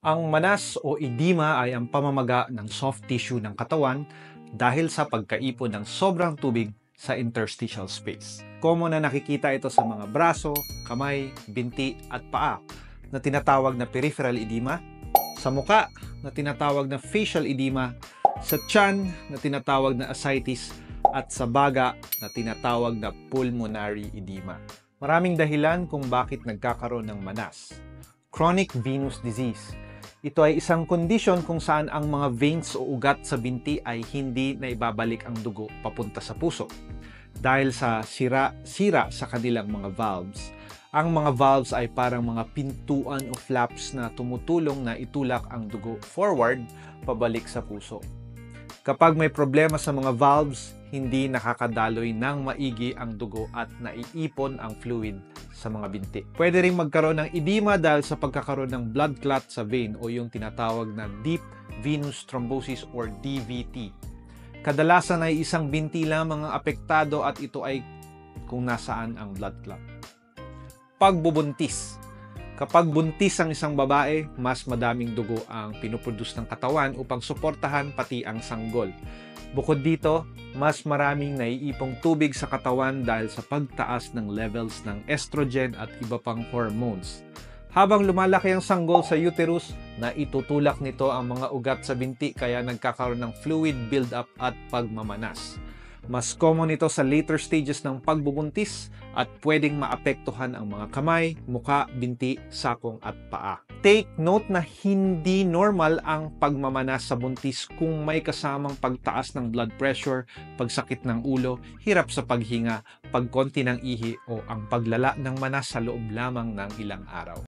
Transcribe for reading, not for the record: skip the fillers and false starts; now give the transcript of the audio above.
Ang manas o edema ay ang pamamaga ng soft tissue ng katawan dahil sa pagkaipon ng sobrang tubig sa interstitial space. Common na nakikita ito sa mga braso, kamay, binti at paa na tinatawag na peripheral edema, sa muka na tinatawag na facial edema, sa tiyan na tinatawag na ascites at sa baga na tinatawag na pulmonary edema. Maraming dahilan kung bakit nagkakaroon ng manas. Chronic venous disease. Ito ay isang kondisyon kung saan ang mga veins o ugat sa binti ay hindi na ibabalik ang dugo papunta sa puso. Dahil sa sira sa kanilang mga valves. Ang mga valves ay parang mga pintuan o flaps na tumutulong na itulak ang dugo forward pabalik sa puso. Kapag may problema sa mga valves, hindi nakakadaloy ng maigi ang dugo at naiipon ang fluid sa mga binti. Pwede ring magkaroon ng edema dahil sa pagkakaroon ng blood clot sa vein o yung tinatawag na deep venous thrombosis or DVT. Kadalasan ay isang binti lamang ang apektado at ito ay kung nasaan ang blood clot. Pagbubuntis. Kapag buntis ang isang babae, mas madaming dugo ang pinuproduce ng katawan upang suportahan pati ang sanggol. Bukod dito, mas maraming naiipong tubig sa katawan dahil sa pagtaas ng levels ng estrogen at iba pang hormones. Habang lumalaki ang sanggol sa uterus, naitutulak nito ang mga ugat sa binti kaya nagkakaroon ng fluid buildup at pagmamanas. Mas common ito sa later stages ng pagbubuntis at pwedeng maapektuhan ang mga kamay, muka, binti, sakong at paa. Take note na hindi normal ang pagmamanas sa buntis kung may kasamang pagtaas ng blood pressure, pagsakit ng ulo, hirap sa paghinga, pagkonti ng ihi o ang paglala ng manas sa loob lamang ng ilang araw.